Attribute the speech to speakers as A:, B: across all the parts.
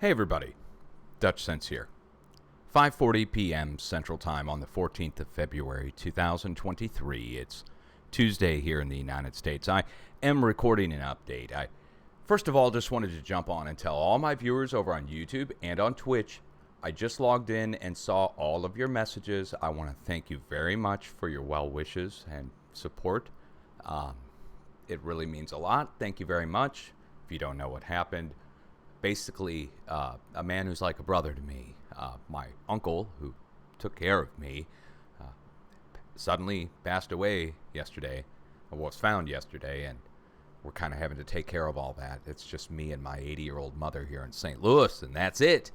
A: Hey everybody, Dutch Sense here. 5:40 p.m. Central Time on the 14th of February 2023. It's Tuesday here in the United States. I am recording an update. I first of all just wanted to jump on and tell all my viewers over on YouTube and on Twitch, I just logged in and saw all of your messages. I want to thank you very much for your well wishes and support. It really means a lot. Thank you very much. If you don't know what happened, basically, a man who's like a brother to me, my uncle, who took care of me, suddenly passed away yesterday, or was found yesterday, and we're kind of having to take care of all that. It's just me and my 80-year-old mother here in St. Louis, and that's it.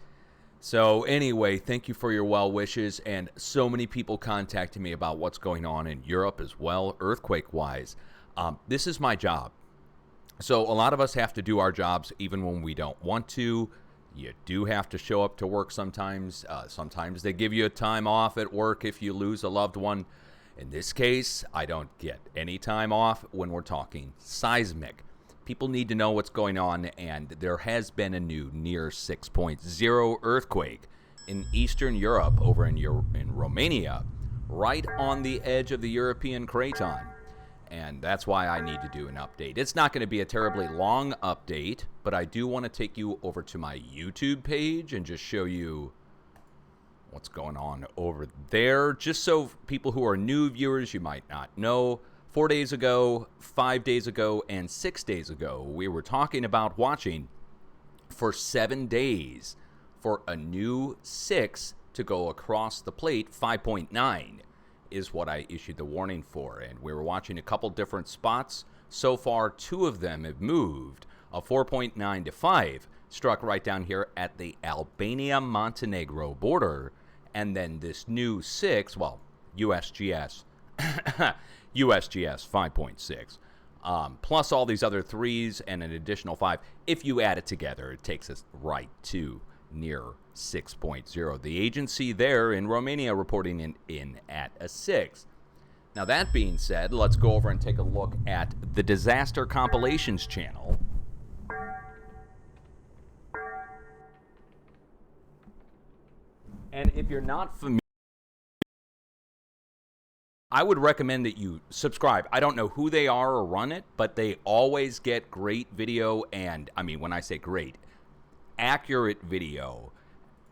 A: So anyway, thank you for your well wishes, and so many people contacted me about what's going on in Europe as well, earthquake-wise. This is my job. So a lot of us have to do our jobs even when we don't want to. You do have to show up to work sometimes. Sometimes they give you a time off at work if you lose a loved one. In this case, I don't get any time off when we're talking seismic. People need to know what's going on, and there has been a new near 6.0 earthquake in Eastern Europe, over in Romania, right on the edge of the European craton. And that's why I need to do an update. It's not going to be a terribly long update, but I do want to take you over to my YouTube page and just show you what's going on over there. Just so people who are new viewers, you might not know, 4 days ago, 5 days ago, and 6 days ago, we were talking about watching for 7 days for a new 6 to go across the plate. 5.9 is what I issued the warning for, and we were watching a couple different spots. So far, 2 of them have moved. A 4.9 to 5 struck right down here at the Albania-Montenegro border, and then this new 6, well, USGS, USGS 5.6, plus all these other 3s and an additional 5. If you add it together, it takes us right to near 6.0. The agency there in Romania reporting in at a 6. Now that being said, let's go over and take a look at the Disaster Compilations channel. And if you're not familiar, I would recommend that you subscribe. I don't know who they are or run it, but they always get great video, and I mean, when I say great, accurate video.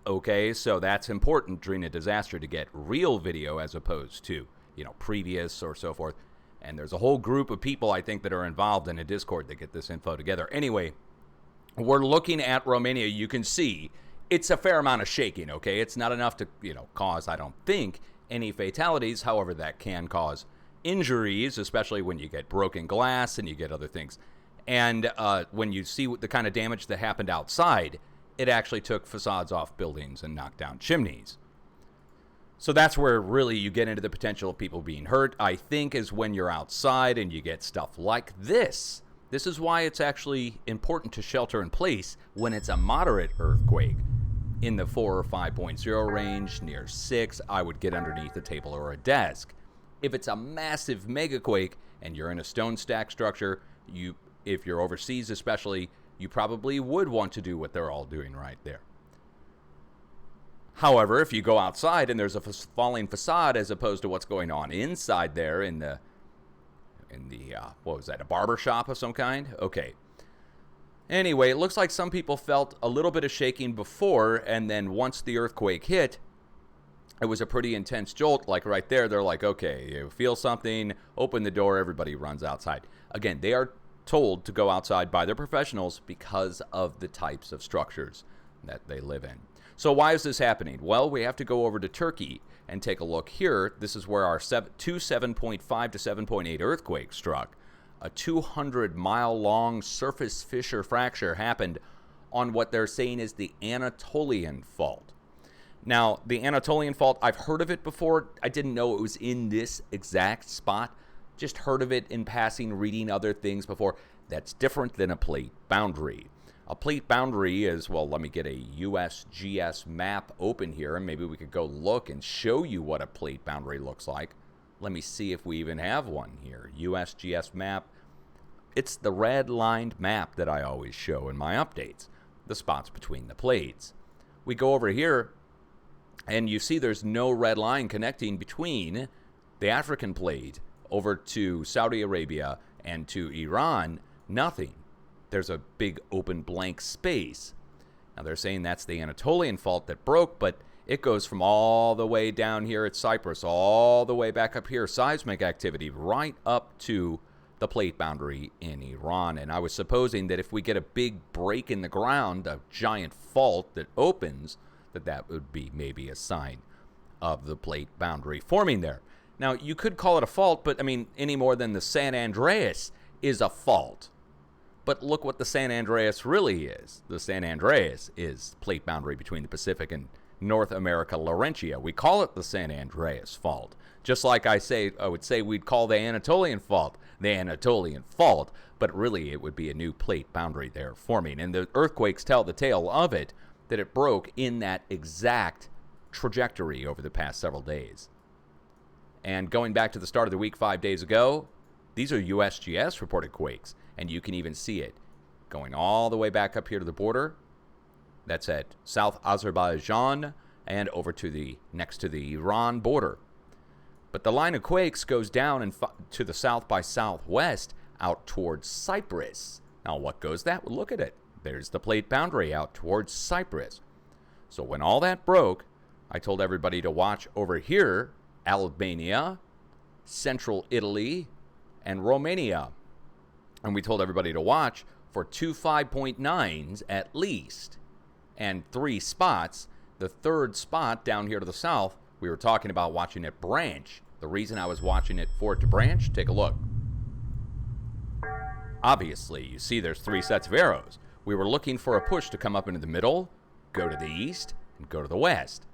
A: Okay, so that's important during a disaster, to get real video as opposed to, previous or so forth. And there's a whole group of people, I think, that are involved in a Discord that get this info together. Anyway, we're looking at Romania. You can see it's a fair amount of shaking, okay? It's not enough to, cause, I don't think, any fatalities. However, that can cause injuries, especially when you get broken glass and you get other things. And when you see the kind of damage that happened outside, it actually took facades off buildings and knocked down chimneys. So that's where really you get into the potential of people being hurt, I think, is when you're outside and you get stuff like this. This is why it's actually important to shelter in place when it's a moderate earthquake. In the 4 or 5.0 range, near 6, I would get underneath a table or a desk. If it's a massive megaquake and you're in a stone stack structure, if you're overseas especially, you probably would want to do what they're all doing right there. However, if you go outside and there's a falling facade as opposed to what's going on inside there in the what was that, a barber shop of some kind? Okay. Anyway, it looks like some people felt a little bit of shaking before, and then once the earthquake hit, it was a pretty intense jolt. Like right there, they're like, okay, you feel something, open the door, everybody runs outside. Again, they are told to go outside by their professionals because of the types of structures that they live in. So why is this happening? Well, we have to go over to Turkey and take a look here. This is where our 7.5 to 7.8 earthquake struck. A 200-mile-long surface fissure fracture happened on what they're saying is the Anatolian Fault. Now, the Anatolian Fault, I've heard of it before. I didn't know it was in this exact spot. Just heard of it in passing, reading other things before. That's different than a plate boundary. A plate boundary is, well, let me get a USGS map open here, and maybe we could go look and show you what a plate boundary looks like. Let me see if we even have one here. USGS map. It's the red-lined map that I always show in my updates. the spots between the plates. We go over here, and you see there's no red line connecting between the African plate over to Saudi Arabia and to Iran. Nothing. There's a big open blank space. Now they're saying that's the Anatolian fault that broke, but it goes from all the way down here at Cyprus, all the way back up here, seismic activity, right up to the plate boundary in Iran. And I was supposing that if we get a big break in the ground, a giant fault that opens, that would be maybe a sign of the plate boundary forming there. Now, you could call it a fault, but I mean, any more than the San Andreas is a fault. But look what the San Andreas really is. The San Andreas is plate boundary between the Pacific and North America Laurentia. We call it the San Andreas Fault. Just like I would say we'd call the Anatolian Fault the Anatolian Fault, but really it would be a new plate boundary there forming. And the earthquakes tell the tale of it, that it broke in that exact trajectory over the past several days. And going back to the start of the week 5 days ago, these are USGS reported quakes, and you can even see it going all the way back up here to the border. That's at South Azerbaijan and over to the next to the Iran border. But the line of quakes goes down and to the south by southwest out towards Cyprus. Now, what goes that? Well, look at it. There's the plate boundary out towards Cyprus. So when all that broke, I told everybody to watch over here, Albania, central Italy, and Romania. And we told everybody to watch for 2 5.9s at least, and 3 spots. The third spot down here to the south, we were talking about watching it branch. The reason I was watching it for it to branch, take a look. Obviously, you see there's 3 sets of arrows. We were looking for a push to come up into the middle, go to the east, and go to the west.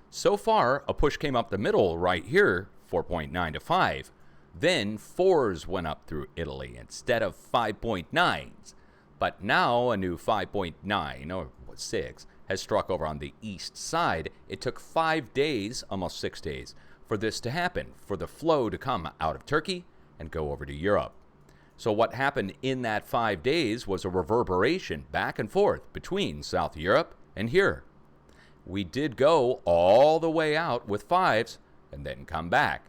A: So far, a push came up the middle right here, 4.9 to 5. Then 4s went up through Italy instead of 5.9s. But now a new 5.9, or 6, has struck over on the east side. It took 5 days, almost 6 days, for this to happen, for the flow to come out of Turkey and go over to Europe. So what happened in that 5 days was a reverberation back and forth between South Europe and here. We did go all the way out with 5s and then come back,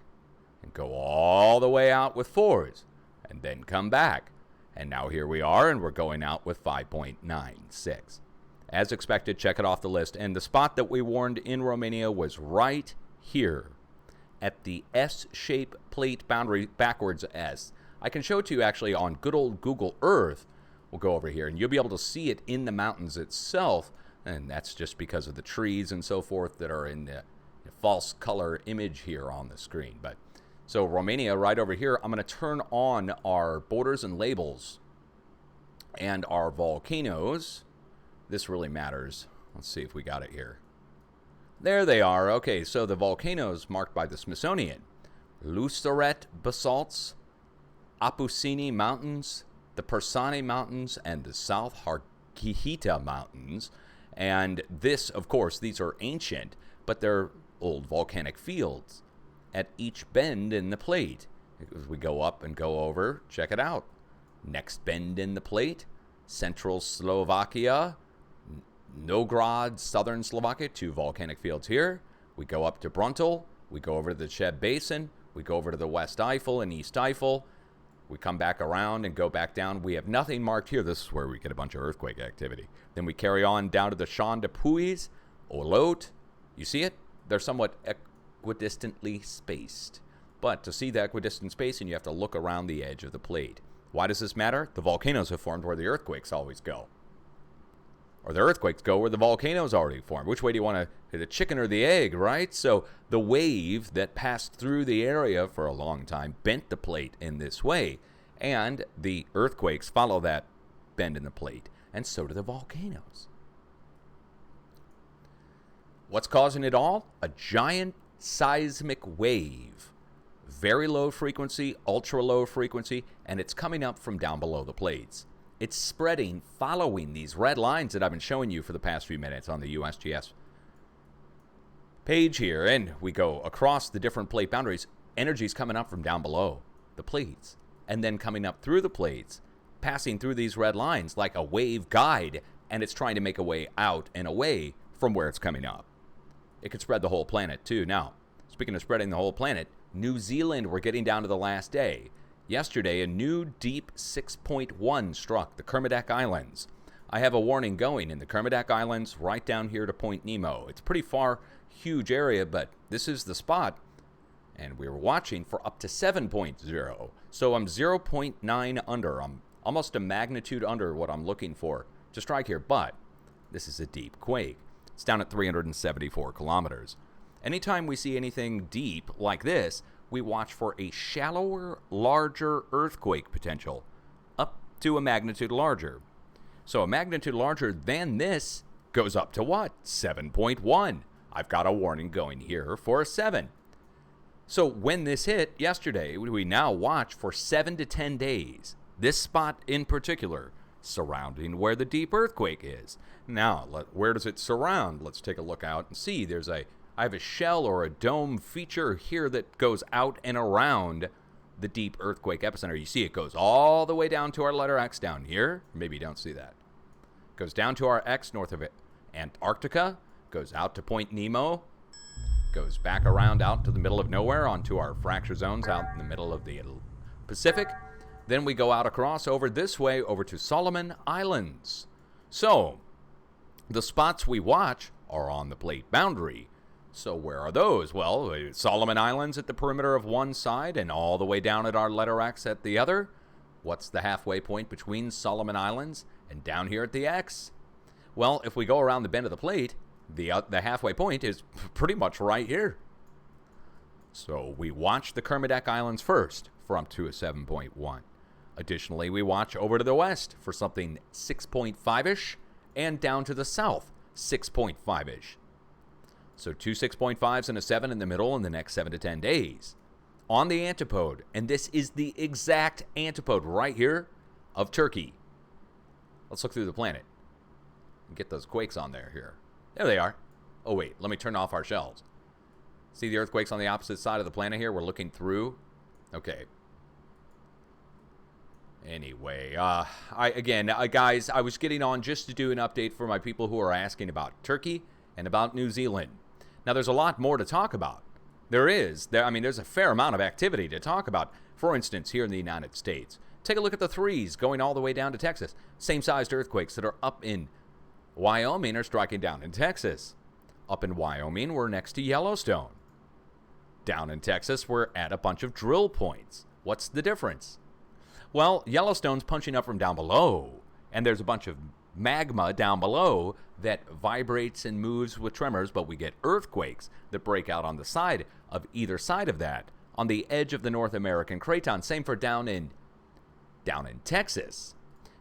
A: and go all the way out with 4s and then come back. And now here we are, and we're going out with 5.96. As expected, check it off the list. And the spot that we warned in Romania was right here at the S-shaped plate boundary, backwards S. I can show it to you actually on good old Google Earth. We'll go over here, and you'll be able to see it in the mountains itself. And that's just because of the trees and so forth that are in the false color image here on the screen. But so Romania, right over here, I'm going to turn on our borders and labels and our volcanoes. This really matters. Let's see if we got it here. There they are. Okay, so the volcanoes marked by the Smithsonian. Luceret basalts, Apusini Mountains, the Persani Mountains, and the South Harghita Mountains. And this, of course, these are ancient, but they're old volcanic fields at each bend in the plate. As we go up and go over, check it out. Next bend in the plate, central Slovakia, Novgorod, southern Slovakia, 2 volcanic fields here. We go up to Bruntal, we go over to the Cheb Basin, we go over to the West Eifel and East Eifel. We come back around and go back down. We have nothing marked here. This is where we get a bunch of earthquake activity. Then we carry on down to the Champ de Puys, Olot. You see it? They're somewhat equidistantly spaced. But to see the equidistant spacing, you have to look around the edge of the plate. Why does this matter? The volcanoes have formed where the earthquakes always go. Or the earthquakes go where the volcanoes already formed. Which way do you want to, the chicken or the egg, right? So the wave that passed through the area for a long time bent the plate in this way. And the earthquakes follow that bend in the plate. And so do the volcanoes. What's causing it all? A giant seismic wave. Very low frequency, ultra low frequency, and it's coming up from down below the plates. It's spreading following these red lines that I've been showing you for the past few minutes on the USGS page here. And we go across the different plate boundaries. Energy's coming up from down below the plates and then coming up through the plates, passing through these red lines like a wave guide and it's trying to make a way out and away from where it's coming up. It could spread the whole planet, too. Now, speaking of spreading the whole planet, New Zealand, we're getting down to the last day. Yesterday, a new deep 6.1 struck the Kermadec Islands. I have a warning going in the Kermadec Islands right down here to Point Nemo. It's a pretty far, huge area, but this is the spot. And we were watching for up to 7.0. So I'm 0.9 under. I'm almost a magnitude under what I'm looking for to strike here. But this is a deep quake. It's down at 374 kilometers. Anytime we see anything deep like this, we watch for a shallower, larger earthquake potential, up to a magnitude larger. So a magnitude larger than this goes up to what? 7.1. I've got a warning going here for a 7. So when this hit yesterday, we now watch for 7 to 10 days. This spot in particular, surrounding where the deep earthquake is. Now, where does it surround? Let's take a look out and see. I have a shell or a dome feature here that goes out and around the deep earthquake epicenter. You see it goes all the way down to our letter X down here. Maybe you don't see that. Goes down to our X north of it. Antarctica, goes out to Point Nemo, goes back around out to the middle of nowhere onto our fracture zones out in the middle of the Pacific. Then we go out across over this way over to Solomon Islands. So, the spots we watch are on the plate boundary. So where are those? Well, Solomon Islands at the perimeter of one side and all the way down at our letter X at the other. What's the halfway point between Solomon Islands and down here at the X? Well, if we go around the bend of the plate, the halfway point is pretty much right here. So we watch the Kermadec Islands first for up to a 7.1. Additionally, we watch over to the west for something 6.5-ish and down to the south, 6.5-ish. So 2 6.5s and a 7 in the middle in the next 7 to 10 days. On the antipode, and this is the exact antipode right here of Turkey. Let's look through the planet and get those quakes on there here. There they are. Oh, wait, let me turn off our shells. See the earthquakes on the opposite side of the planet here? We're looking through. Okay. Anyway, guys, I was getting on just to do an update for my people who are asking about Turkey and about New Zealand. Now, there's a lot more to talk about. There's a fair amount of activity to talk about. For instance, here in the United States, take a look at the threes going all the way down to Texas. Same-sized earthquakes that are up in Wyoming are striking down in Texas. Up in Wyoming, we're next to Yellowstone. Down in Texas, we're at a bunch of drill points. What's the difference? Well, Yellowstone's punching up from down below, and there's a bunch of magma down below that vibrates and moves with tremors, but we get earthquakes that break out on the side of either side of that, on the edge of the North American craton. Same for down in Texas.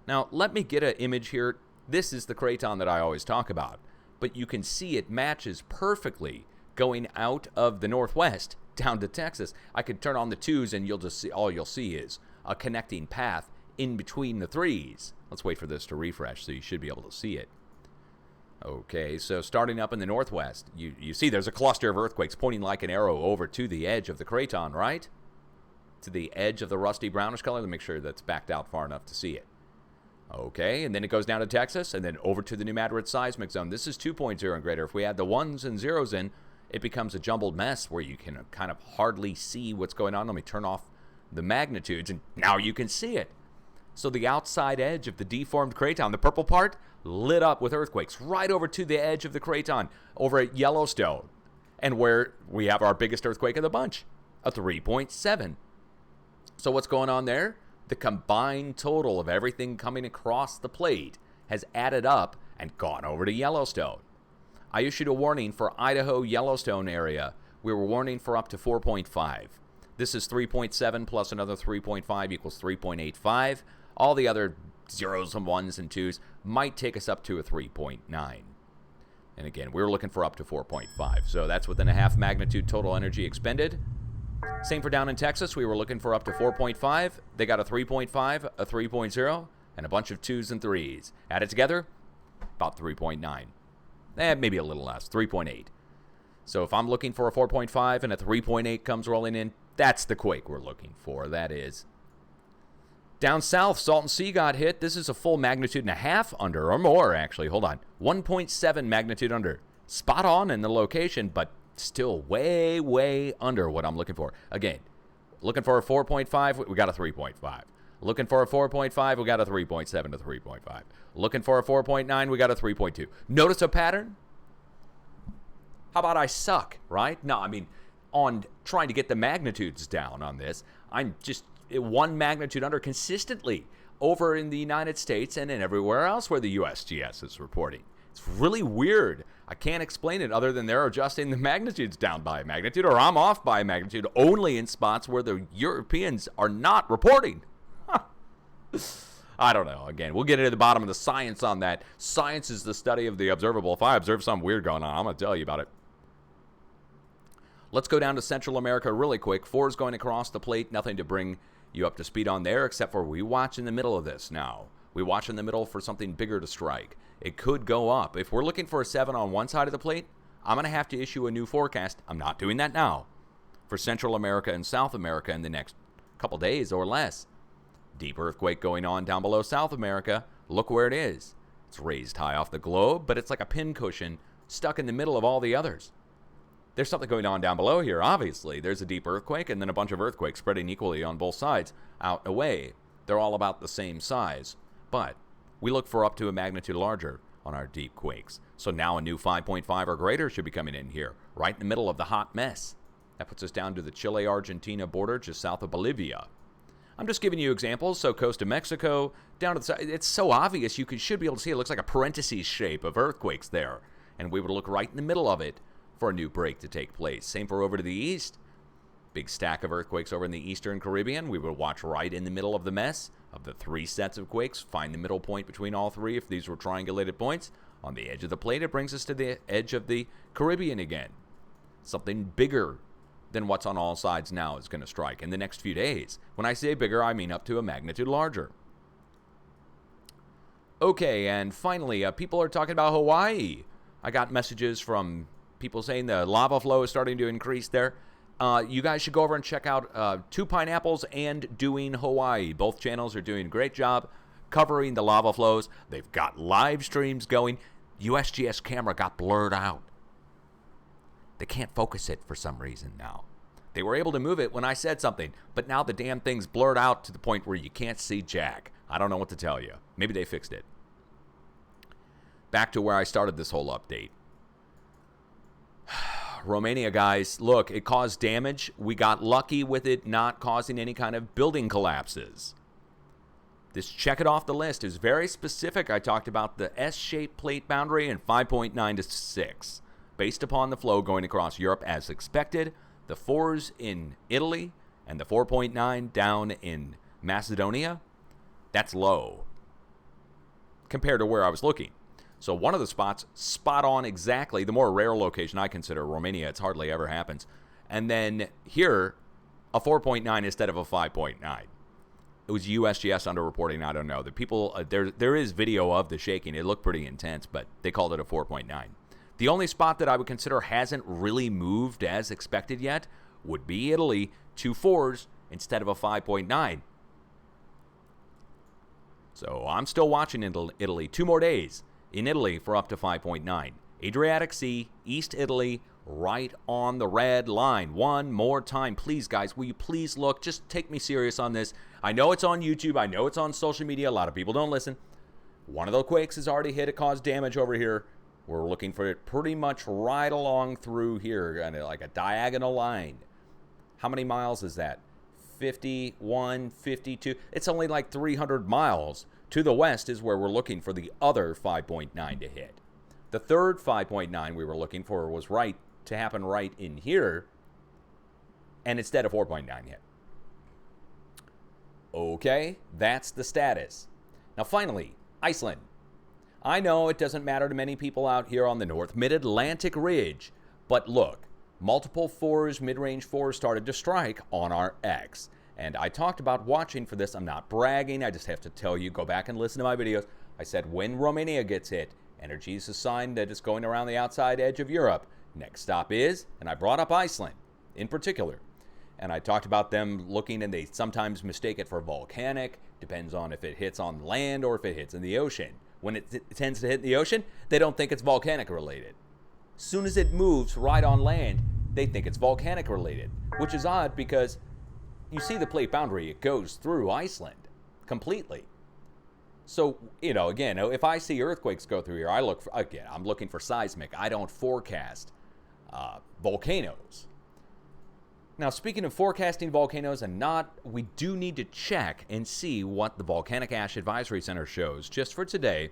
A: Now, let me get an image here. This is the craton that I always talk about, but you can see it matches perfectly going out of the northwest down to Texas. I could turn on the 2s and you'll just see, all you'll see is a connecting path in between the 3s. Let's wait for this to refresh so you should be able to see it. Okay, so starting up in the northwest, you see there's a cluster of earthquakes pointing like an arrow over to the edge of the craton, right? To the edge of the rusty brownish color. Let me make sure that's backed out far enough to see it. Okay, and then it goes down to Texas and then over to the New Madrid seismic zone. This is 2.0 and greater. If we add the 1s and 0s in, it becomes a jumbled mess where you can kind of hardly see what's going on. Let me turn off the magnitudes, and now you can see it. So the outside edge of the deformed craton, the purple part, lit up with earthquakes right over to the edge of the craton over at Yellowstone, and where we have our biggest earthquake of the bunch, a 3.7. So what's going on there? The combined total of everything coming across the plate has added up and gone over to Yellowstone. I issued a warning for Idaho, Yellowstone area. We were warning for up to 4.5. This is 3.7 plus another 3.5 equals 3.85. All the other 0s and 1s and 2s might take us up to a 3.9. And again, we were looking for up to 4.5. So that's within a half magnitude total energy expended. Same for down in Texas. We were looking for up to 4.5. They got a 3.5, a 3.0, and a bunch of 2s and 3s. Add it together, about 3.9. Maybe a little less, 3.8. So if I'm looking for a 4.5 and a 3.8 comes rolling in, that's the quake we're looking for. That is Down south, Salton Sea got hit. This is a full magnitude and a half under, or more, actually. Hold on. 1.7 magnitude under. Spot on in the location, but still way, way under what I'm looking for. Again, looking for a 4.5, we got a 3.5. Looking for a 4.5, we got a 3.7 to 3.5. Looking for a 4.9, we got a 3.2. Notice a pattern? How about I suck, right? No, I mean, on trying to get the magnitudes down on this, I'm just one magnitude under consistently over in the United States and in everywhere else where the USGS is reporting. It's really weird. I can't explain it other than they're adjusting the magnitudes down by a magnitude, or I'm off by a magnitude only in spots where the Europeans are not reporting. I don't know. Again, we'll get into the bottom of the science on that. Science is the study of the observable. If I observe something weird going on, I'm going to tell you about it. Let's go down to Central America really quick. 4 is going across the plate. Nothing to bring you up to speed on there, except for we watch in the middle of this now. We watch in the middle for something bigger to strike. It could go up. If we're looking for a 7 on one side of the plate, I'm going to have to issue a new forecast. I'm not doing that now. For Central America and South America in the next couple days or less. Deep earthquake going on down below South America. Look where it is. It's raised high off the globe, but it's like a pincushion stuck in the middle of all the others. There's something going on down below here, obviously. There's a deep earthquake and then a bunch of earthquakes spreading equally on both sides, out and away. They're all about the same size. But we look for up to a magnitude larger on our deep quakes. So now a new 5.5 or greater should be coming in here, right in the middle of the hot mess. That puts us down to the Chile-Argentina border, just south of Bolivia. I'm just giving you examples. So coast of Mexico, down to the side. It's so obvious you should be able to see it. It looks like a parentheses shape of earthquakes there. And we would look right in the middle of it for a new break to take place. Same for over to the east. Big stack of earthquakes over in the Eastern Caribbean. We would watch right in the middle of the mess of the 3 sets of quakes. Find the middle point between all 3 if these were triangulated points. On the edge of the plate, it brings us to the edge of the Caribbean again. Something bigger than what's on all sides now is going to strike in the next few days. When I say bigger, I mean up to a magnitude larger. Okay, and finally, people are talking about Hawaii. I got messages from people saying the lava flow is starting to increase there. You guys should go over and check out Two Pineapples and Doing Hawaii. Both channels are doing a great job covering the lava flows. They've got live streams going. USGS camera got blurred out. They can't focus it for some reason now. They were able to move it when I said something, but now the damn thing's blurred out to the point where you can't see jack. I don't know what to tell you. Maybe they fixed it. Back to where I started this whole update. Romania, guys, look, it caused damage. We got lucky with it not causing any kind of building collapses. This check it off the list is very specific. I talked about the S-shaped plate boundary and 5.9 to 6. Based upon the flow going across Europe as expected, the 4s in Italy and the 4.9 down in Macedonia, that's low compared to where I was looking. So one of the spots, spot on exactly, the more rare location I consider, Romania, it's hardly ever happens. And then here, a 4.9 instead of a 5.9. It was USGS underreporting, I don't know. The people, there is video of the shaking. It looked pretty intense, but they called it a 4.9. The only spot that I would consider hasn't really moved as expected yet would be Italy, 2 4s instead of a 5.9. So I'm still watching Italy 2 more days in Italy for up to 5.9. Adriatic Sea, East Italy, right on the red line. One more time. Please, guys, will you please look? Just take me serious on this. I know it's on YouTube. I know it's on social media. A lot of people don't listen. One of the quakes has already hit. It caused damage over here. We're looking for it pretty much right along through here, kind of like a diagonal line. How many miles is that? 51, 52. It's only like 300 miles. To the west is where we're looking for the other 5.9 to hit. The third 5.9 we were looking for was right to happen right in here, and instead of 4.9 hit. Okay, that's the status. Now finally, Iceland. I know it doesn't matter to many people out here on the North Mid-Atlantic Ridge, but look, multiple 4s, mid-range 4s started to strike on our X. And I talked about watching for this. I'm not bragging. I just have to tell you, go back and listen to my videos. I said when Romania gets hit, energy is a sign that it's going around the outside edge of Europe. Next stop is, and I brought up Iceland in particular. And I talked about them looking, and they sometimes mistake it for volcanic. Depends on if it hits on land or if it hits in the ocean. When it tends to hit in the ocean, they don't think it's volcanic related. Soon as it moves right on land, they think it's volcanic related, which is odd because you see the plate boundary, it goes through Iceland completely. So, again, if I see earthquakes go through here, I'm looking for seismic. I don't forecast volcanoes. Now, speaking of forecasting volcanoes and not, we do need to check and see what the Volcanic Ash Advisory Center shows just for today.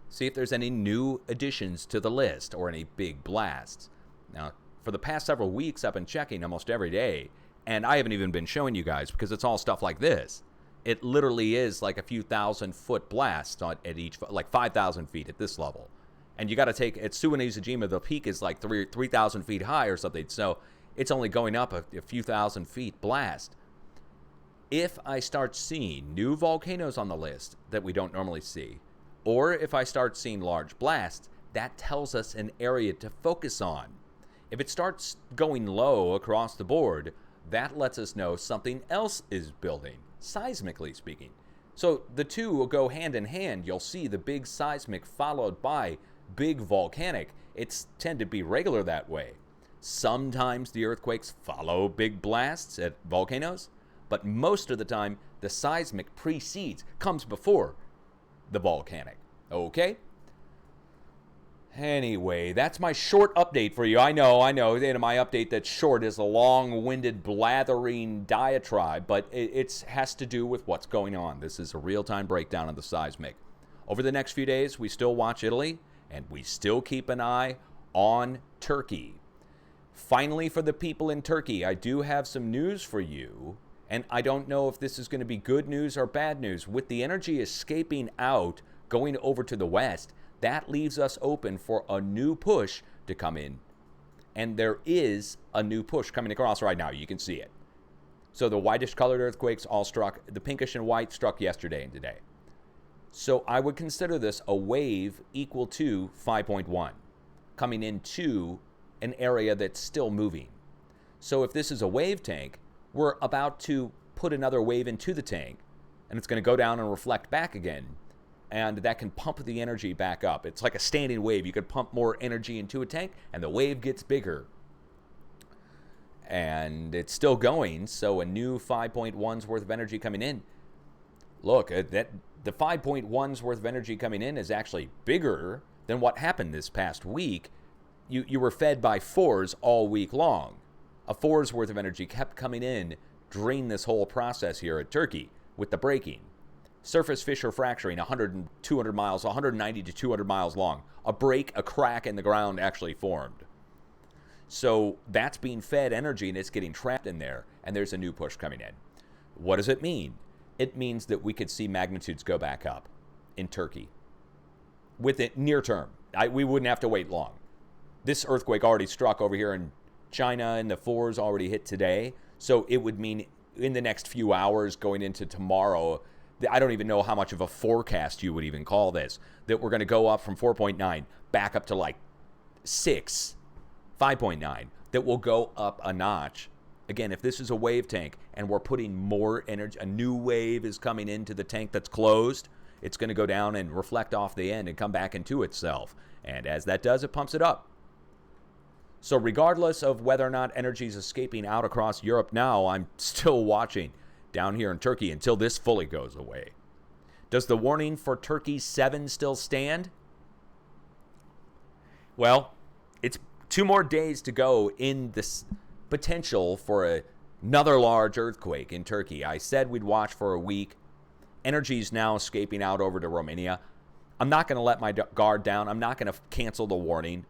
A: See if there's any new additions to the list or any big blasts. Now, for the past several weeks, I've been checking almost every day, and I haven't even been showing you guys because it's all stuff like this. It literally is like a few 1,000-foot blast at each, like 5,000 feet at this level. And you got to take, at Suwa-Nezajima, the peak is like 3,000 feet high or something, so it's only going up a few thousand feet blast. If I start seeing new volcanoes on the list that we don't normally see, or if I start seeing large blasts, that tells us an area to focus on. If it starts going low across the board, that lets us know something else is building, seismically speaking. So the two will go hand in hand. You'll see the big seismic followed by big volcanic. It's tend to be regular that way. Sometimes the earthquakes follow big blasts at volcanoes, but most of the time the seismic comes before the volcanic. Okay? Anyway, that's my short update for you. I know. My update that's short is a long-winded, blathering diatribe, but it has to do with what's going on. This is a real-time breakdown of the seismic. Over the next few days, we still watch Italy, and we still keep an eye on Turkey. Finally, for the people in Turkey, I do have some news for you, and I don't know if this is going to be good news or bad news. With the energy escaping out, going over to the west, that leaves us open for a new push to come in. And there is a new push coming across right now. You can see it. So the whitish colored earthquakes all struck, the pinkish and white struck yesterday and today. So I would consider this a wave equal to 5.1 coming into an area that's still moving. So if this is a wave tank, we're about to put another wave into the tank, and it's going to go down and reflect back again, and that can pump the energy back up. It's like a standing wave. You could pump more energy into a tank, and the wave gets bigger. And it's still going, so a new 5.1's worth of energy coming in. Look, the 5.1's worth of energy coming in is actually bigger than what happened this past week. You were fed by 4s all week long. A 4's worth of energy kept coming in during this whole process here at Turkey with the breaking. Surface fissure fracturing 100 and 200 miles, 190 to 200 miles long. A crack in the ground actually formed. So that's being fed energy and it's getting trapped in there, and there's a new push coming in. What does it mean? It means that we could see magnitudes go back up in Turkey with it near term. We wouldn't have to wait long. This earthquake already struck over here in China, and the 4's already hit today. So it would mean in the next few hours going into tomorrow, I don't even know how much of a forecast you would even call this, that we're going to go up from 4.9 back up to like 6, 5.9, that will go up a notch. Again, if this is a wave tank and we're putting more energy, a new wave is coming into the tank that's closed, it's going to go down and reflect off the end and come back into itself. And as that does, it pumps it up. So regardless of whether or not energy is escaping out across Europe now, I'm still watching down here in Turkey until this fully goes away. Does the warning for Turkey 7 still stand? Well, it's 2 more days to go in this potential for another large earthquake in Turkey. I said we'd watch for a week. Energy is now escaping out over to Romania. I'm not going to let my guard down. I'm not going to cancel the warning.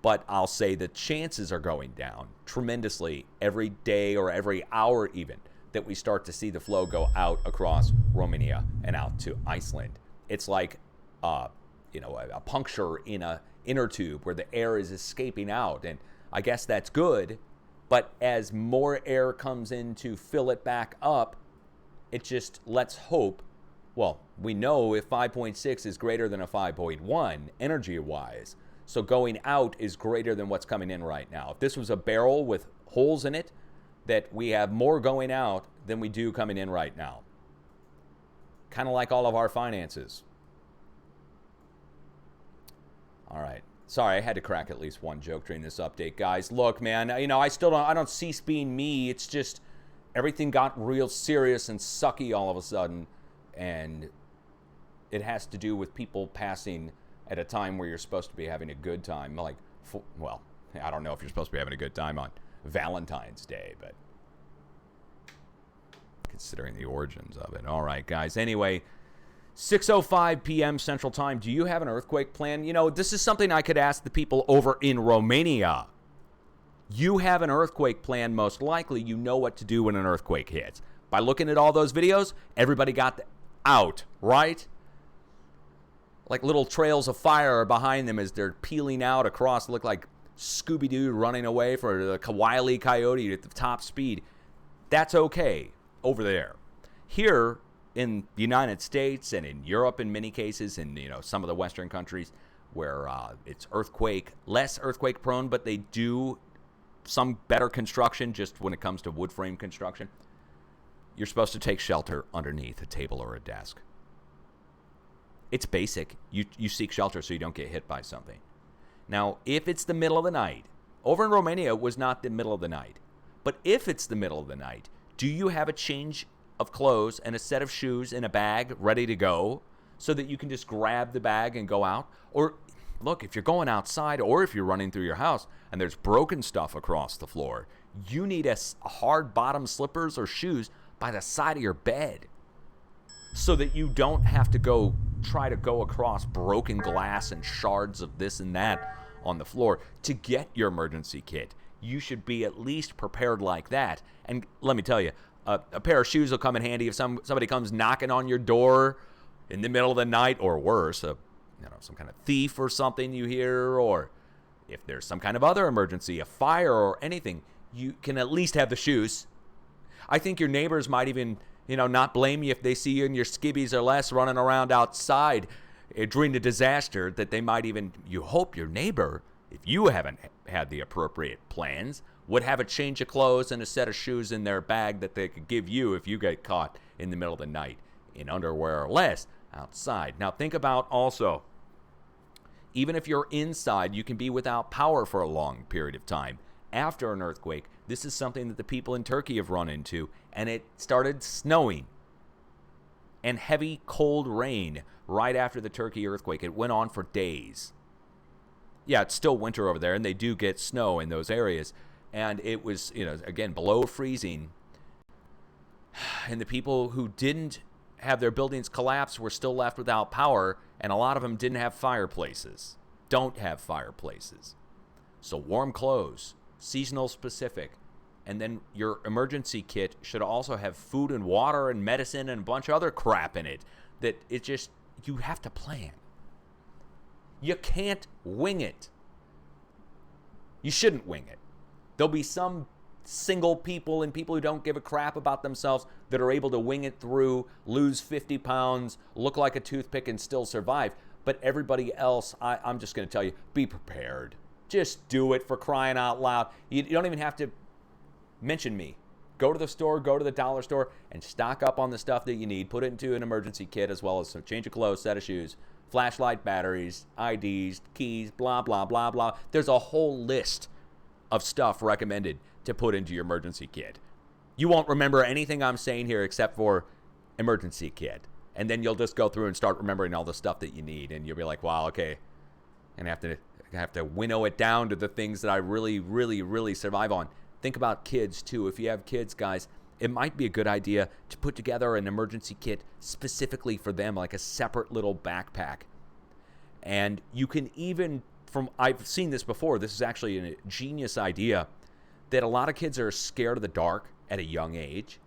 A: But I'll say the chances are going down tremendously every day or every hour even that we start to see the flow go out across Romania and out to Iceland. It's like a puncture in a inner tube where the air is escaping out. And I guess that's good. But as more air comes in to fill it back up, it just lets hope. Well, we know if 5.6 is greater than a 5.1 energy-wise, so going out is greater than what's coming in right now. If this was a barrel with holes in it, that we have more going out than we do coming in right now. Kind of like all of our finances. All right. Sorry, I had to crack at least one joke during this update, guys. Look, man, I don't cease being me. It's just everything got real serious and sucky all of a sudden, and it has to do with people passing at a time where you're supposed to be having a good time. Like, well, I don't know if you're supposed to be having a good time on Valentine's Day, but considering the origins of it. All right, guys. Anyway, 6:05 p.m. Central Time. Do you have an earthquake plan? This is something I could ask the people over in Romania. You have an earthquake plan, most likely. You know what to do when an earthquake hits. By looking at all those videos, everybody got out, right? Like little trails of fire behind them as they're peeling out across, look like Scooby-Doo running away for the Wile E. Coyote at the top speed. That's okay over there. Here in the United States and in Europe in many cases, and some of the Western countries where it's less earthquake prone, but they do some better construction just when it comes to wood frame construction. You're supposed to take shelter underneath a table or a desk. It's basic. You seek shelter so you don't get hit by something. Now, if it's the middle of the night, over in Romania it was not the middle of the night, but if it's the middle of the night, do you have a change of clothes and a set of shoes in a bag ready to go so that you can just grab the bag and go out? Or look, if you're going outside or if you're running through your house and there's broken stuff across the floor, you need a hard bottom slippers or shoes by the side of your bed so that you don't have to try to go across broken glass and shards of this and that on the floor to get your emergency kit. You should be at least prepared like that. And let me tell you, a pair of shoes will come in handy if somebody comes knocking on your door in the middle of the night, or worse, some kind of thief or something you hear, or if there's some kind of other emergency, a fire or anything, you can at least have the shoes. I think your neighbors might even, not blame you if they see you in your skivvies or less running around outside during the disaster, that they might even, you hope your neighbor, if you haven't had the appropriate plans, would have a change of clothes and a set of shoes in their bag that they could give you if you get caught in the middle of the night in underwear or less outside. Now think about also, even if you're inside, you can be without power for a long period of time. After an earthquake, this is something that the people in Turkey have run into, and it started snowing and heavy cold rain right after the Turkey earthquake. It went on for days. Yeah, it's still winter over there, and they do get snow in those areas. And it was, again, below freezing. And the people who didn't have their buildings collapse were still left without power, and a lot of them didn't have fireplaces. Don't have fireplaces. So warm clothes, seasonal specific, and then your emergency kit should also have food and water and medicine and a bunch of other crap in it. That it just, you have to plan. You can't wing it. You shouldn't wing it. There'll be some single people and people who don't give a crap about themselves that are able to wing it through, lose 50 pounds, look like a toothpick, and still survive. But everybody else, I'm just going to tell you, be prepared. Just do it, for crying out loud. You don't even have to mention me. Go to the store, go to the dollar store, and stock up on the stuff that you need. Put it into an emergency kit, as well as a change of clothes, set of shoes, flashlight, batteries, IDs, keys, blah, blah, blah, blah. There's a whole list of stuff recommended to put into your emergency kit. You won't remember anything I'm saying here except for emergency kit. And then you'll just go through and start remembering all the stuff that you need. And you'll be like, wow, okay. And I have to winnow it down to the things that I really, really, really survive on. Think about kids, too. If you have kids, guys, it might be a good idea to put together an emergency kit specifically for them, like a separate little backpack. And you can even, I've seen this before, this is actually a genius idea, that a lot of kids are scared of the dark at a young age,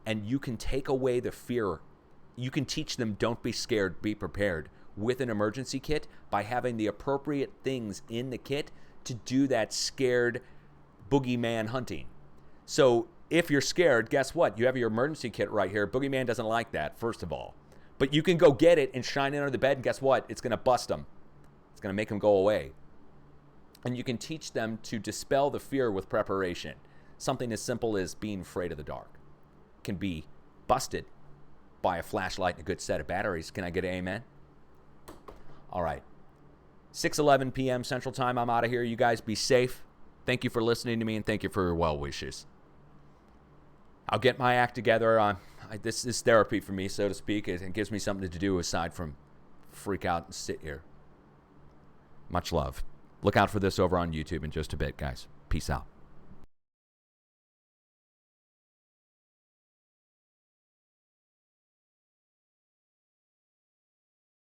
A: and you can take away the fear. You can teach them, don't be scared, be prepared, with an emergency kit by having the appropriate things in the kit to do that scared boogeyman hunting. So if you're scared, guess what? You have your emergency kit right here. Boogeyman doesn't like that, first of all. But you can go get it and shine it under the bed, and guess what? It's going to bust them. It's going to make them go away. And you can teach them to dispel the fear with preparation.
B: something as simple as being afraid of the dark can be busted by a flashlight and a good set of batteries. Can I get an amen? All right. 6:11 p.m. Central Time. I'm out of here. You guys be safe. Thank you for listening to me, and thank you for your well wishes. I'll get my act together. This is therapy for me, so to speak. It gives me something to do aside from freak out and sit here. Much love. Look out for this over on YouTube in just a bit, guys. Peace out.